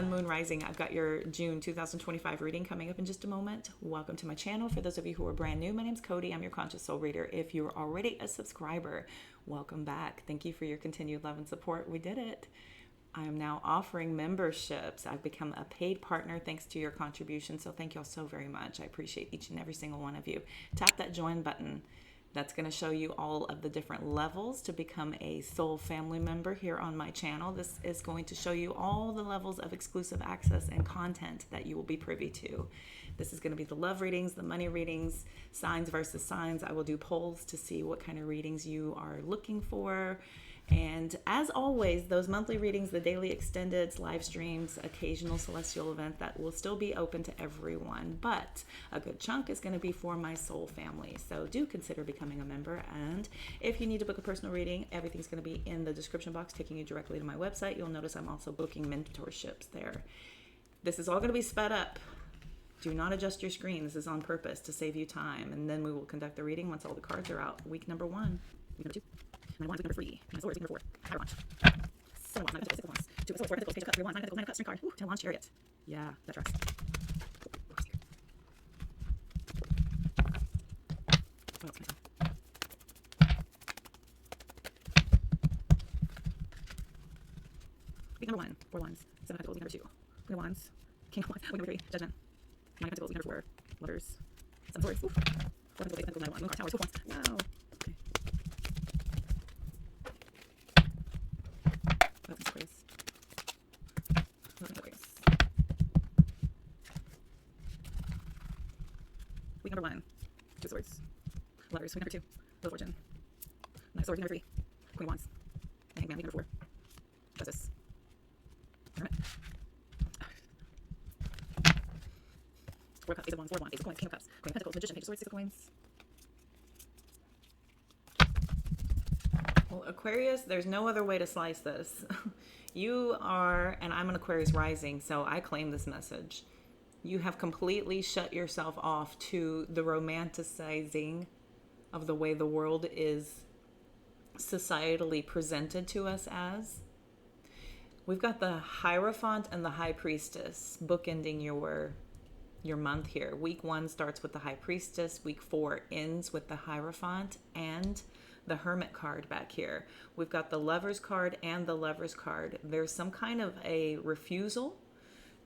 Sun, Moon, Rising. I've got your June 2025 reading coming up in just a moment. Welcome to my channel. For those of you who are brand new, my name's Cody. I'm your Conscious Soul Reader. If you're already a subscriber, welcome back. Thank you for your continued love and support. We did it. I am now offering memberships. I've become a paid partner thanks to your contribution. So thank you all so very much. I appreciate each and every single one of you. Tap that join button. That's going to show you all of the different levels to become a soul family member here on my channel. This is going to show you all the levels of exclusive access and content that you will be privy to. This is going to be the love readings, the money readings, signs versus signs. I will do polls to see what kind of readings you are looking for. And as always, those monthly readings, the daily extendeds, live streams, occasional celestial event, that will still be open to everyone. But a good chunk is going to be for my soul family. So do consider becoming a member. And if you need to book a personal reading, everything's going to be in the description box, taking you directly to my website. You'll notice I'm also booking mentorships there. This is all going to be sped up. Do not adjust your screen. This is on purpose to save you time. And then we will conduct the reading once all the cards are out. Week number 1, week number 2. My wands, week number 3. My swords, week number 4. Higher wands. 7 wands, 9 pentacles, 6 wands. 2 of swords, 4 pentacles, page of cups, 3 wands, 9 pentacles, 9 of cups, string card. Ooh, 10 wands, chariot. Yeah, that tracks. What else can I tell? Week number 1, 4 wands. 7 pentacles, week number 2. Queen of wands. King of wands, week number 3. Judgment. 9 pentacles, week number 4. Lovers. 7 swords. Ooh. 4 pentacles, 8 pentacles, 9 wands. Moon card, towers, 12 wands. Wow. Okay. Welcome to Aquarius. Welcome to Aquarius. Week number 1, 2 of swords. Lovers, week number 2. Wheel of fortune. 9 of swords, week number 3. Queen of wands. Hangman, week number 4. Justice. Hermit. Four of cups, ace of wands, 4 of wands, ace of coins, king of cups, queen of pentacles, magician, page of swords, 6 of coins. Well, Aquarius, there's no other way to slice this. You are, and I'm an Aquarius rising, so I claim this message. You have completely shut yourself off to the romanticizing of the way the world is societally presented to us as. We've got the Hierophant and the High Priestess bookending your month here. Week 1 starts with the High Priestess. Week 4 ends with the Hierophant and the Hermit card back here. We've got the Lover's card and the Lover's card. There's some kind of a refusal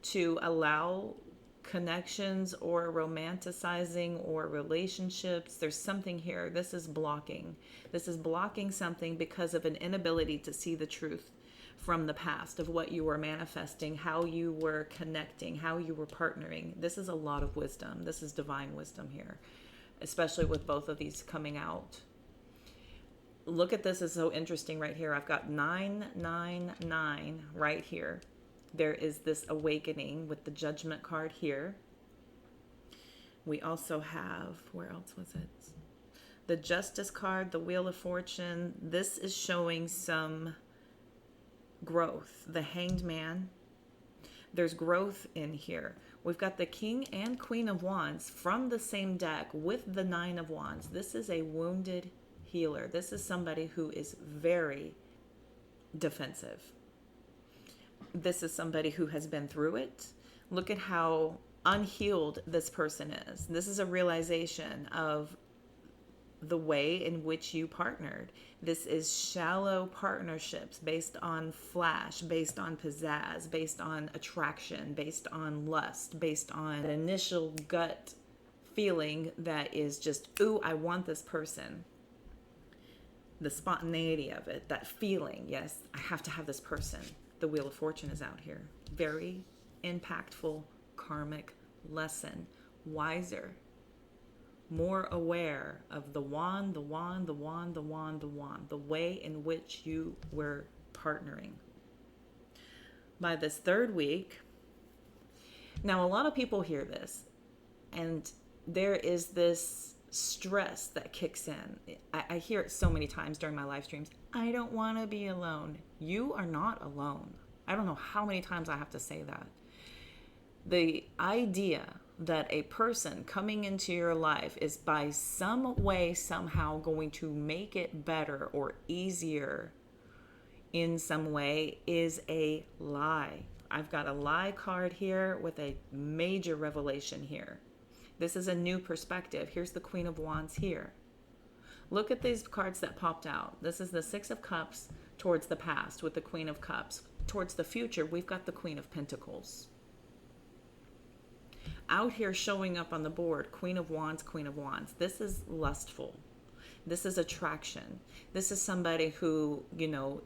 to allow connections or romanticizing or relationships. There's something here. This is blocking. This is blocking something because of an inability to see the truth from the past of what you were manifesting, how you were connecting, how you were partnering. This is a lot of wisdom. This is divine wisdom here, especially with both of these coming out. Look at this, is so interesting right here. I've got 999 right here. There is this awakening with the Judgment card here. We also have, where else was it? The Justice card, the Wheel of Fortune. This is showing some growth. The Hanged Man. There's growth in here. We've got the King and Queen of Wands from the same deck with the 9 of Wands. This is a wounded healer. This is somebody who is very defensive. This is somebody who has been through it. Look at how unhealed this person is. This is a realization of the way in which you partnered. This is shallow partnerships based on flash, based on pizzazz, based on attraction, based on lust, based on an initial gut feeling that is just, ooh, I want this person. The spontaneity of it, that feeling, yes, I have to have this person. The Wheel of Fortune is out here. Very impactful karmic lesson. Wiser. More aware of the wand, the wand, the wand, the wand, the wand. The way in which you were partnering. By this 3rd week, now a lot of people hear this, and there is this stress that kicks in. I hear it so many times during my live streams. I don't want to be alone. You are not alone. I don't know how many times I have to say that. The idea that a person coming into your life is by some way, somehow going to make it better or easier in some way is a lie. I've got a lie card here with a major revelation here. This is a new perspective. Here's the Queen of Wands here. Look at these cards that popped out. This is the Six of Cups towards the past with the Queen of Cups. Towards the future, we've got the Queen of Pentacles. Out here showing up on the board, Queen of Wands, Queen of Wands. This is lustful. This is attraction. This is somebody who,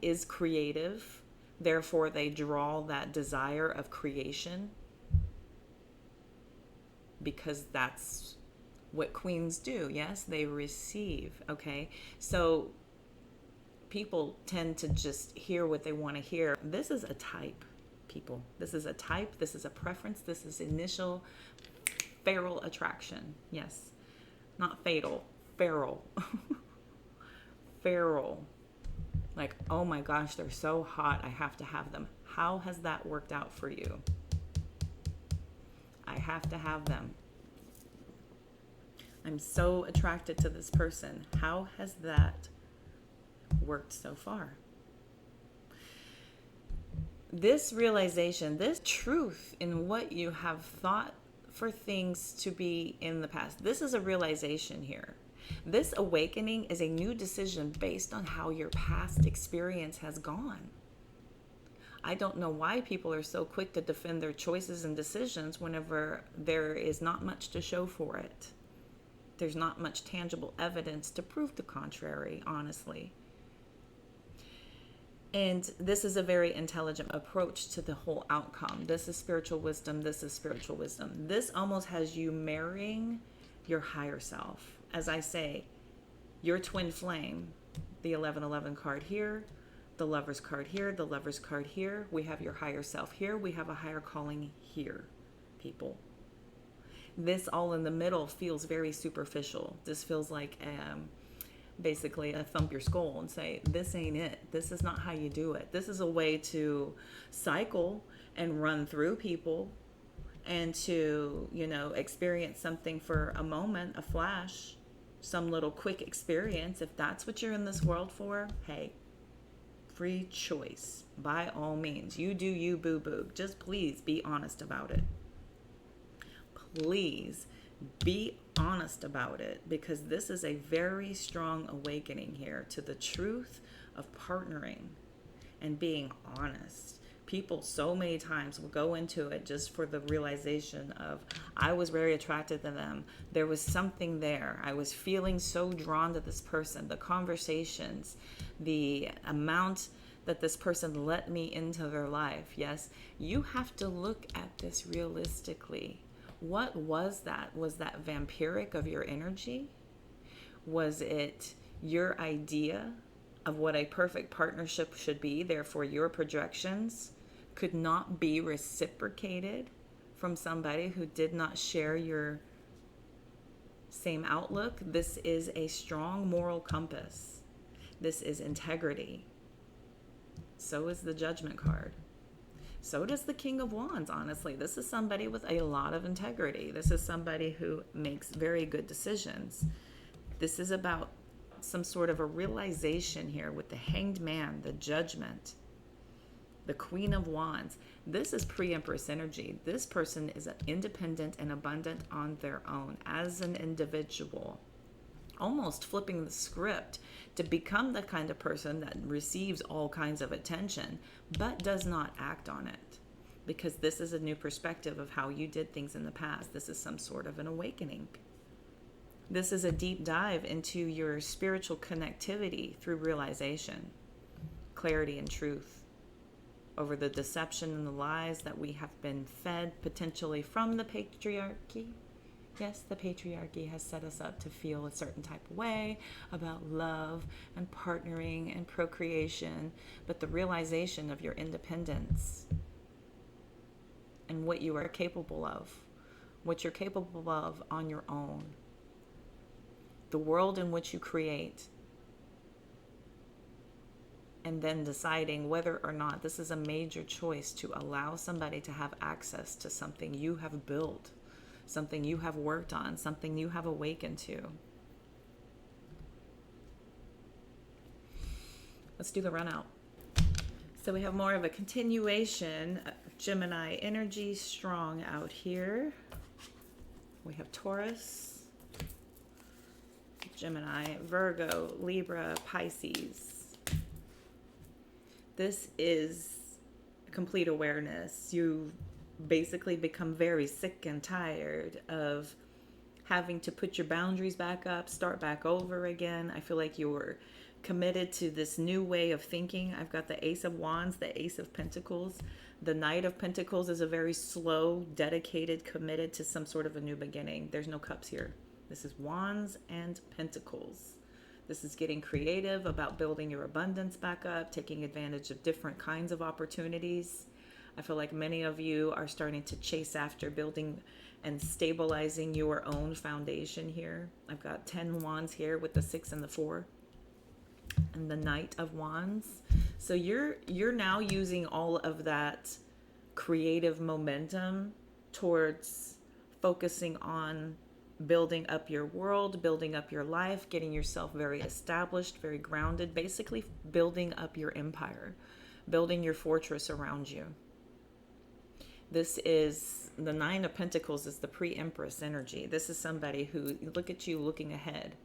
is creative. Therefore, they draw that desire of creation because that's what queens do. Yes, they receive. Okay. So people tend to just hear what they want to hear. This is a type, people. This is a type. This is a preference. This is initial feral attraction. Yes. Not fatal. Feral. Feral. Like, oh my gosh, they're so hot. I have to have them. How has that worked out for you? I have to have them. I'm so attracted to this person. How has that worked so far? This realization, this truth in what you have thought for things to be in the past, this is a realization here. This awakening is a new decision based on how your past experience has gone. I don't know why people are so quick to defend their choices and decisions whenever there is not much to show for it. There's not much tangible evidence to prove the contrary, honestly. And this is a very intelligent approach to the whole outcome. This is spiritual wisdom. This is spiritual wisdom. This almost has you marrying your higher self. As I say, your twin flame, the 1111 card here, the Lover's card here, the Lover's card here. We have your higher self here. We have a higher calling here, people. This all in the middle feels very superficial. This feels like basically a thump your skull and say, this ain't it. This is not how you do it. This is a way to cycle and run through people and to, experience something for a moment, a flash, some little quick experience. If that's what you're in this world for, hey, free choice. By all means, you do you, boo-boo. Just please be honest about it. Please be honest about it, because this is a very strong awakening here to the truth of partnering and being honest. People so many times will go into it just for the realization of, I was very attracted to them. There was something there. I was feeling so drawn to this person. The conversations, the amount that this person let me into their life. Yes, you have to look at this realistically. What was that? Was that vampiric of your energy? Was it your idea of what a perfect partnership should be? Therefore, your projections could not be reciprocated from somebody who did not share your same outlook. This is a strong moral compass. This is integrity. So is the Judgment card. So does the King of Wands, honestly. This is somebody with a lot of integrity. This is somebody who makes very good decisions. This is about some sort of a realization here with the Hanged Man, the Judgment, the Queen of Wands. This is pre-Empress energy. This person is independent and abundant on their own as an individual, almost flipping the script to become the kind of person that receives all kinds of attention, but does not act on it, because this is a new perspective of how you did things in the past. This is some sort of an awakening. This is a deep dive into your spiritual connectivity through realization, clarity, and truth over the deception and the lies that we have been fed potentially from the patriarchy. Yes, the patriarchy has set us up to feel a certain type of way about love and partnering and procreation, but the realization of your independence and what you are capable of, what you're capable of on your own, the world in which you create, and then deciding whether or not this is a major choice to allow somebody to have access to something you have built, something you have worked on, something you have awakened to. Let's do the run out. So we have more of a continuation Gemini energy strong out here. We have Taurus, Gemini, Virgo, Libra, Pisces. This is complete awareness. You basically become very sick and tired of having to put your boundaries back up, start back over again. I feel like you're committed to this new way of thinking. I've got the Ace of Wands, the Ace of Pentacles. The Knight of Pentacles is a very slow, dedicated, committed to some sort of a new beginning. There's no cups here. This is Wands and Pentacles. This is getting creative about building your abundance back up, taking advantage of different kinds of opportunities. I feel like many of you are starting to chase after building and stabilizing your own foundation here. I've got 10 wands here with the 6 and the 4 and the Knight of Wands. So you're now using all of that creative momentum towards focusing on building up your world, building up your life, getting yourself very established, very grounded, basically building up your empire, building your fortress around you. This is the Nine of Pentacles, is the pre-Empress energy. This is somebody who, look at you looking ahead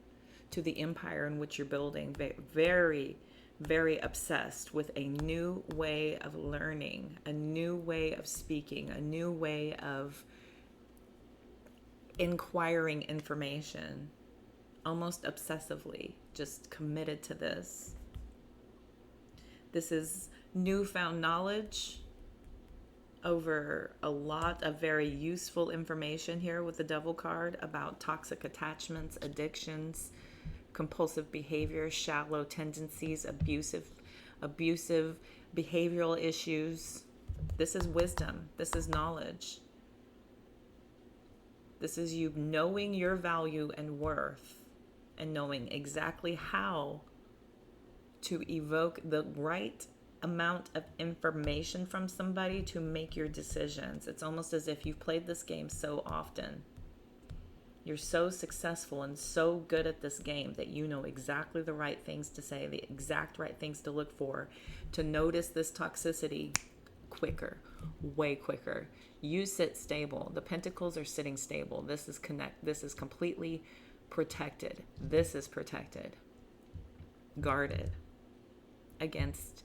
to the empire in which you're building, very, very obsessed with a new way of learning, a new way of speaking, a new way of inquiring information, almost obsessively, just committed to this. This is newfound knowledge over a lot of very useful information here with the Devil card about toxic attachments, addictions, compulsive behavior, shallow tendencies, abusive behavioral issues. This is wisdom. This is knowledge. This is you knowing your value and worth and knowing exactly how to evoke the right amount of information from somebody to make your decisions. It's almost as if you've played this game so often. You're so successful and so good at this game that you know exactly the right things to say, the exact right things to look for, to notice this toxicity quicker, way quicker. You sit stable. The Pentacles are sitting stable. This is completely protected. This is protected, guarded against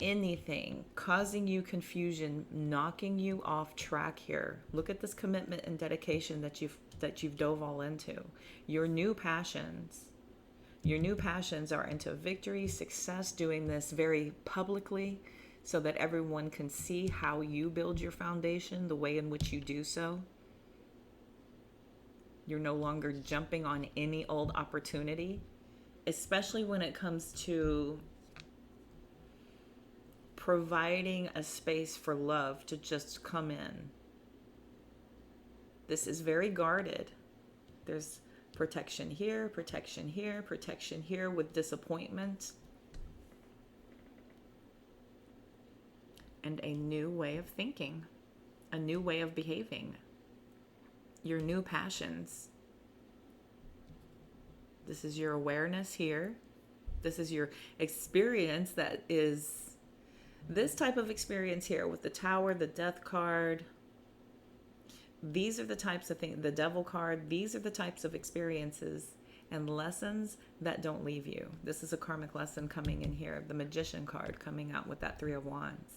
anything causing you confusion, knocking you off track here. Look at this commitment and dedication that you've dove all into. Your new passions are into victory, success, doing this very publicly so that everyone can see how you build your foundation, the way in which you do so. You're no longer jumping on any old opportunity, especially when it comes to providing a space for love to just come in. This is very guarded. There's protection here, protection here, protection here with disappointment. And a new way of thinking, a new way of behaving, your new passions. This is your awareness here. This is your experience that is this type of experience here with the Tower, the Death card. These are the types of things, the Devil card, these are the types of experiences and lessons that don't leave you. This is a karmic lesson coming in here. The Magician card coming out with that Three of Wands.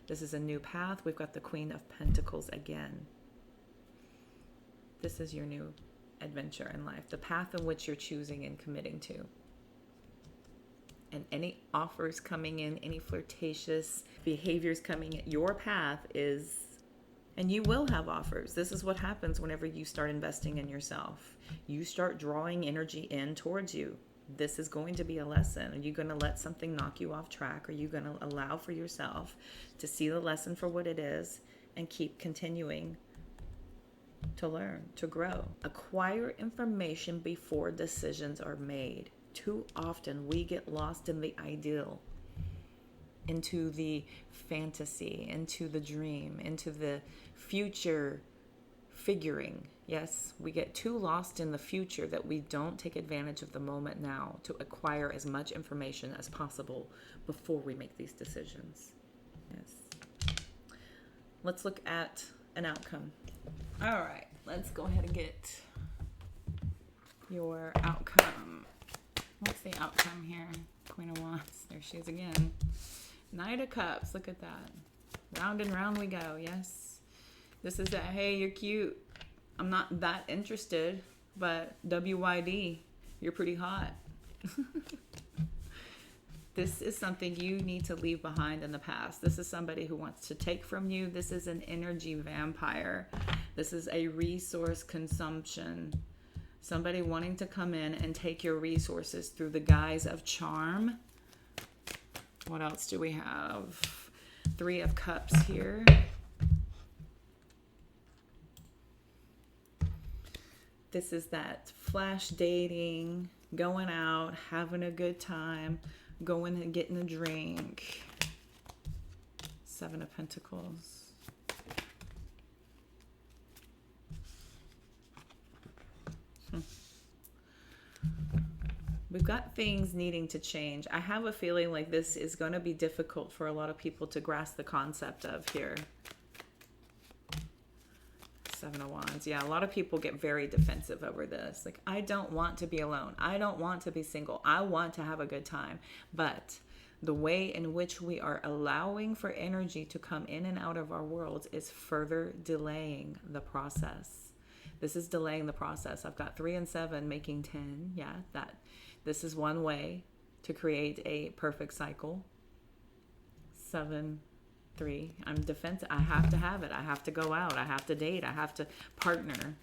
This is a new path. We've got the Queen of Pentacles again. This is your new adventure in life, the path in which you're choosing and committing to. And any offers coming in, any flirtatious behaviors coming in, your path is, and you will have offers. This is what happens whenever you start investing in yourself. You start drawing energy in towards you. This is going to be a lesson. Are you going to let something knock you off track? Are you going to allow for yourself to see the lesson for what it is and keep continuing to learn, to grow? Acquire information before decisions are made. Too often we get lost in the ideal, into the fantasy, into the dream, into the future figuring. Yes, we get too lost in the future that we don't take advantage of the moment now to acquire as much information as possible before we make these decisions. Yes. Let's look at an outcome. All right, let's go ahead and get your outcome. What's the outcome here? Queen of Wands. There she is again. Knight of Cups. Look at that. Round and round we go. Yes. This is that, hey, you're cute. I'm not that interested, but WYD, you're pretty hot. This is something you need to leave behind in the past. This is somebody who wants to take from you. This is an energy vampire. This is a resource consumption. Somebody wanting to come in and take your resources through the guise of charm. What else do we have? 3 of Cups here. This is that flash dating, going out, having a good time, going and getting a drink. 7 of Pentacles. We've got things needing to change. I have a feeling like this is going to be difficult for a lot of people to grasp the concept of here. 7 of Wands. Yeah, a lot of people get very defensive over this. Like, I don't want to be alone. I don't want to be single. I want to have a good time. But the way in which we are allowing for energy to come in and out of our worlds is further delaying the process. This is delaying the process. I've got 3 and 7 making 10. Yeah, this is one way to create a perfect cycle. 7, 3. I'm defensive. I have to have it. I have to go out. I have to date. I have to partner.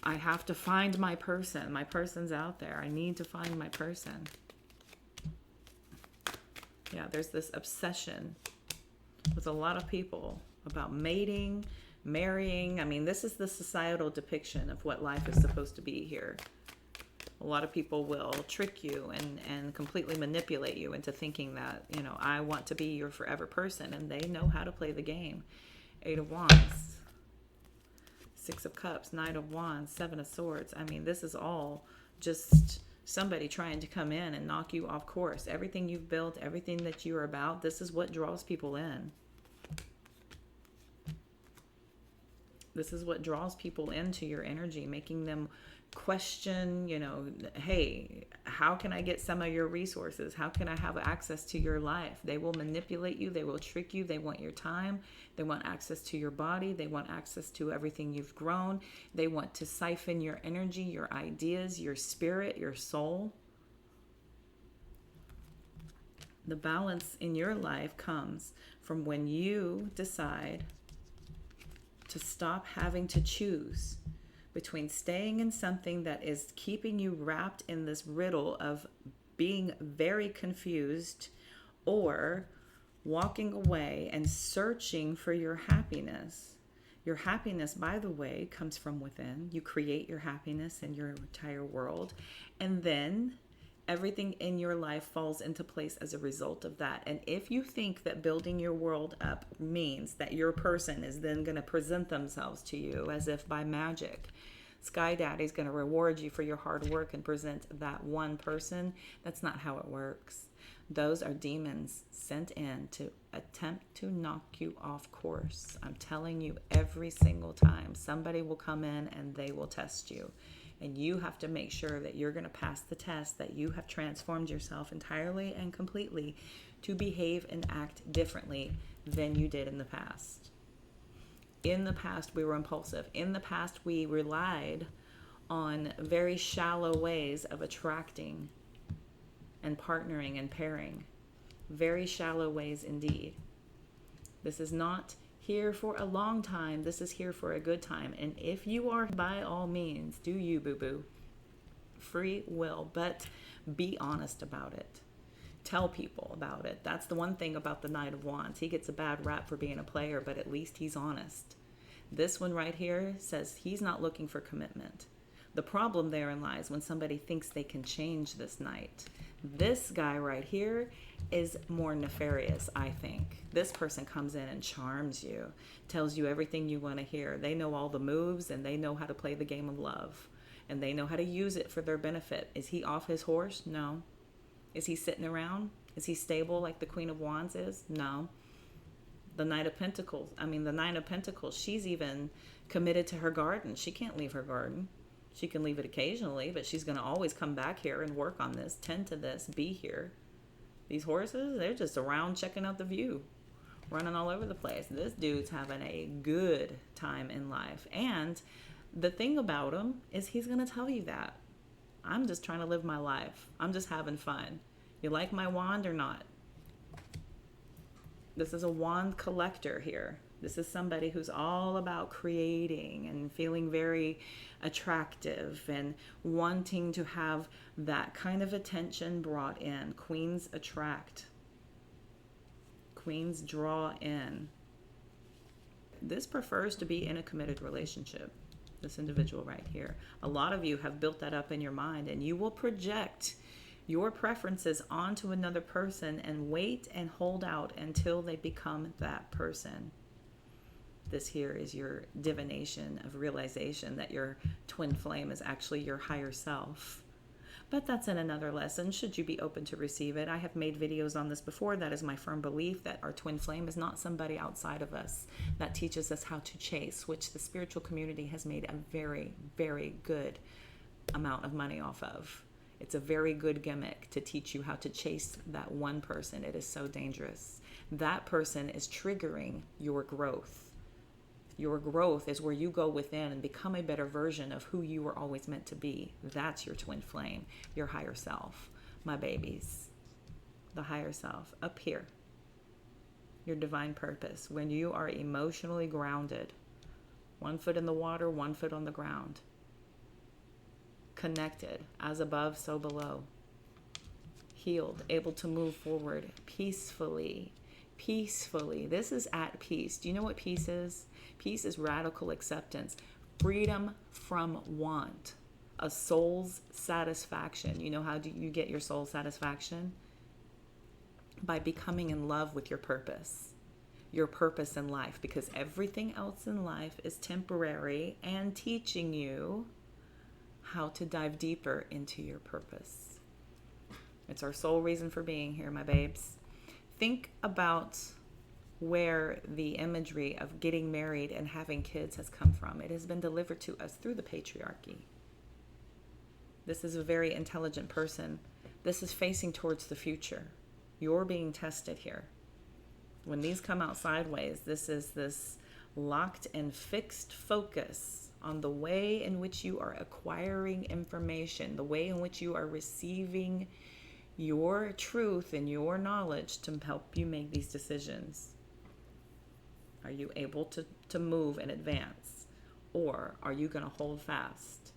I have to find my person. My person's out there. I need to find my person. Yeah, there's this obsession with a lot of people about mating, marrying. I mean, this is the societal depiction of what life is supposed to be here. A lot of people will trick you and completely manipulate you into thinking that, you know, I want to be your forever person, and they know how to play the game. 8 of Wands, 6 of Cups, Knight of Wands, 7 of Swords. I mean, this is all just somebody trying to come in and knock you off course. Everything you've built, everything that you're about, this is what draws people in. This is what draws people into your energy, making them question, you know, hey, how can I get some of your resources? How can I have access to your life? They will manipulate you. They will trick you. They want your time. They want access to your body. They want access to everything you've grown. They want to siphon your energy, your ideas, your spirit, your soul. The balance in your life comes from when you decide to stop having to choose between staying in something that is keeping you wrapped in this riddle of being very confused, or walking away and searching for your happiness. Your happiness, by the way, comes from within. You create your happiness in your entire world, and then everything in your life falls into place as a result of that. And if you think that building your world up means that your person is then going to present themselves to you as if by magic, Sky Daddy's going to reward you for your hard work and present that one person, that's not how it works. Those are demons sent in to attempt to knock you off course. I'm telling you, every single time somebody will come in and they will test you. And you have to make sure that you're going to pass the test, that you have transformed yourself entirely and completely to behave and act differently than you did in the past. In the past, we were impulsive. In the past, we relied on very shallow ways of attracting and partnering and pairing. Very shallow ways indeed. This is not here for a long time. This is here for a good time. And if you are, by all means, do you, boo-boo. Free will, but be honest about it. Tell people about it. That's the one thing about the Knight of Wands. He gets a bad rap for being a player, but at least he's honest. This one right here says he's not looking for commitment. The problem therein lies when somebody thinks they can change this Knight. This guy right here is more nefarious, I think. This person comes in and charms you, tells you everything you want to hear. They know all the moves, and they know how to play the game of love, and they know how to use it for their benefit. Is he off his horse? No. Is he sitting around? Is he stable like the Queen of Wands is? No. The Knight of Pentacles. The Nine of Pentacles, she's even committed to her garden. She can't leave her garden. She can leave it occasionally, but she's going to always come back here and work on this, tend to this, be here. These horses, they're just around checking out the view, running all over the place. This dude's having a good time in life. And the thing about him is he's going to tell you that. I'm just trying to live my life. I'm just having fun. You like my wand or not? This is a wand collector here. This is somebody who's all about creating and feeling very attractive and wanting to have that kind of attention brought in. Queens attract. Queens draw in. This prefers to be in a committed relationship. This individual right here. A lot of you have built that up in your mind, and you will project your preferences onto another person and wait and hold out until they become that person. This here is your divination of realization that your twin flame is actually your higher self. But that's in another lesson, should you be open to receive it. I have made videos on this before. That is my firm belief that our twin flame is not somebody outside of us that teaches us how to chase, which the spiritual community has made a very, very good amount of money off of. It's a very good gimmick to teach you how to chase that one person. It is so dangerous. That person is triggering your growth. Your growth is where you go within and become a better version of who you were always meant to be. That's your twin flame, your higher self, my babies. The higher self, up here. Your divine purpose, when you are emotionally grounded. 1 foot in the water, 1 foot on the ground. Connected, as above, so below. Healed, able to move forward peacefully. Peacefully. This is at peace. Do you know what peace is? Peace is radical acceptance, freedom from want, a soul's satisfaction. You know how do you get your soul satisfaction? By becoming in love with your purpose in life, because everything else in life is temporary, and teaching you how to dive deeper into your purpose. It's our sole reason for being here, my babes. Think about where the imagery of getting married and having kids has come from. It has been delivered to us through the patriarchy. This is a very intelligent person. This is facing towards the future. You're being tested here. When these come out sideways, this is this locked and fixed focus on the way in which you are acquiring information, the way in which you are receiving your truth and your knowledge to help you make these decisions. Are you able to move and advance? Or are you going to hold fast?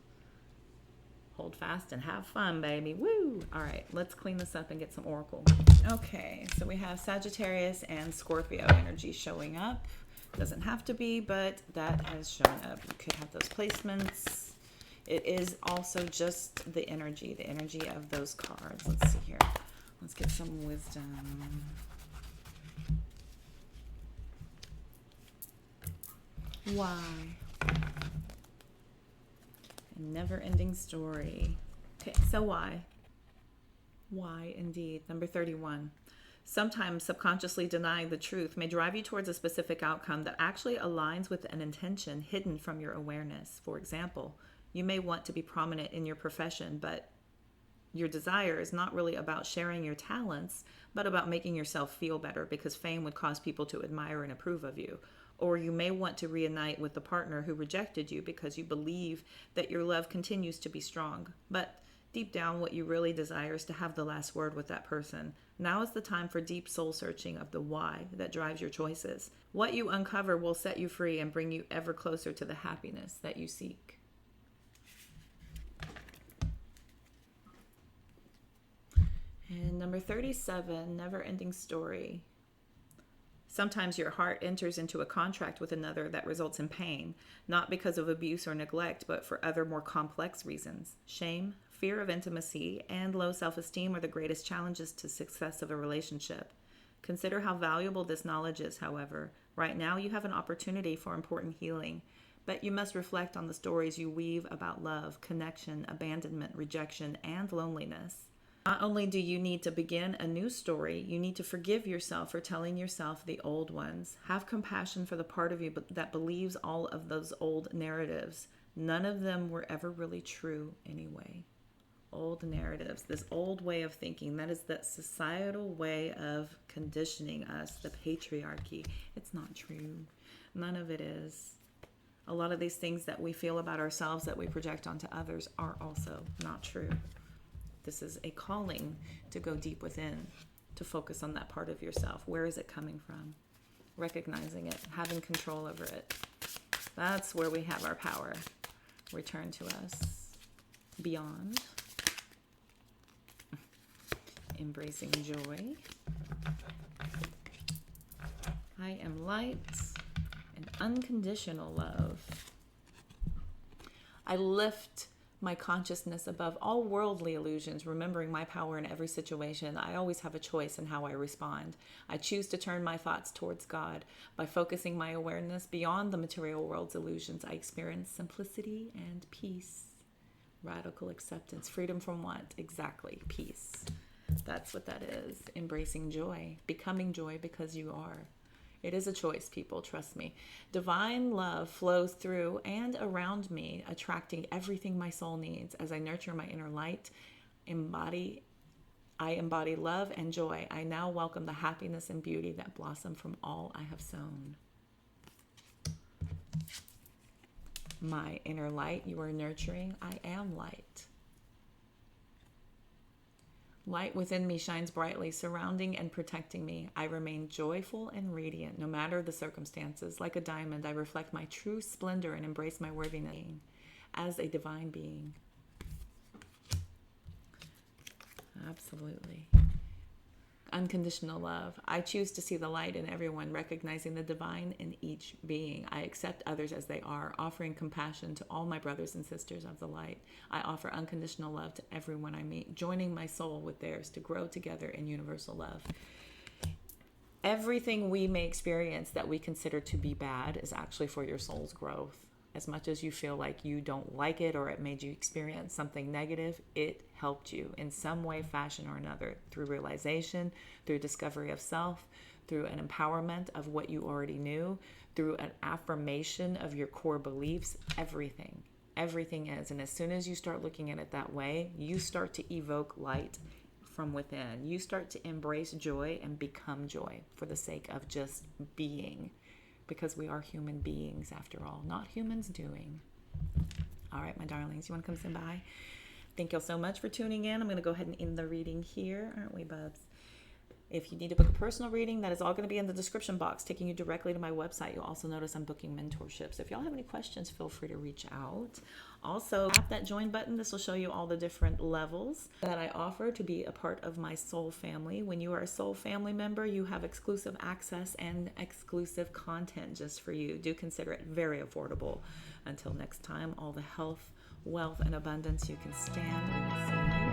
Hold fast and have fun, baby. Woo! All right, let's clean this up and get some oracle. Okay, so we have Sagittarius and Scorpio energy showing up. Doesn't have to be, but that has shown up. You could have those placements. It is also just the energy of those cards. Let's see here. Let's get some wisdom. Why? A never-ending story. Okay, so why? Why indeed? Number 31. Sometimes subconsciously denying the truth may drive you towards a specific outcome that actually aligns with an intention hidden from your awareness. For example, you may want to be prominent in your profession, but your desire is not really about sharing your talents, but about making yourself feel better, because fame would cause people to admire and approve of you. Or you may want to reunite with the partner who rejected you because you believe that your love continues to be strong. But deep down, what you really desire is to have the last word with that person. Now is the time for deep soul searching of the why that drives your choices. What you uncover will set you free and bring you ever closer to the happiness that you seek. And number 37, never-ending story. Sometimes your heart enters into a contract with another that results in pain, not because of abuse or neglect, but for other more complex reasons. Shame, fear of intimacy, and low self-esteem are the greatest challenges to success of a relationship. Consider how valuable this knowledge is, however. Right now, you have an opportunity for important healing, but you must reflect on the stories you weave about love, connection, abandonment, rejection, and loneliness. Not only do you need to begin a new story, you need to forgive yourself for telling yourself the old ones. Have compassion for the part of you that believes all of those old narratives. None of them were ever really true anyway. Old narratives, this old way of thinking, that is that societal way of conditioning us, the patriarchy. It's not true. None of it is. A lot of these things that we feel about ourselves that we project onto others are also not true. This is a calling to go deep within, to focus on that part of yourself. Where is it coming from? Recognizing it, having control over it. That's where we have our power. Return to us. Beyond. Embracing joy. I am light and unconditional love. I lift my consciousness above all worldly illusions, remembering my power in every situation. I always have a choice in how I respond. I choose to turn my thoughts towards God. By focusing my awareness beyond the material world's illusions, I experience simplicity and peace. Radical acceptance. Freedom from what? Exactly. Peace. That's what that is. Embracing joy. Becoming joy because you are. It is a choice, people, trust me. Divine love flows through and around me, attracting everything my soul needs. As I nurture my inner light, I embody love and joy. I now welcome the happiness and beauty that blossom from all I have sown. My inner light you are nurturing. I am light. Light within me shines brightly, surrounding and protecting me. I remain joyful and radiant, no matter the circumstances. Like a diamond, I reflect my true splendor and embrace my worthiness as a divine being. Absolutely. Unconditional love. I choose to see the light in everyone, recognizing the divine in each being. I accept others as they are, offering compassion to all my brothers and sisters of the light. I offer unconditional love to everyone I meet, joining my soul with theirs to grow together in universal love. Everything we may experience that we consider to be bad is actually for your soul's growth. As much as you feel like you don't like it or it made you experience something negative, it helped you in some way, fashion, or another, through realization, through discovery of self, through an empowerment of what you already knew, through an affirmation of your core beliefs. Everything is. And as soon as you start looking at it that way, you start to evoke light from within. You start to embrace joy and become joy for the sake of just being. Because we are human beings, after all, not humans doing. All right, my darlings, you want to come say bye? Thank you all so much for tuning in. I'm going to go ahead and end the reading here, aren't we, bubs? If you need to book a personal reading, that is all going to be in the description box, taking you directly to my website. You'll also notice I'm booking mentorships. If y'all have any questions, feel free to reach out. Also, tap that join button. This will show you all the different levels that I offer to be a part of my soul family. When you are a soul family member, you have exclusive access and exclusive content just for you. Do consider it very affordable. Until next time, all the health, wealth, and abundance you can stand. We will see you later.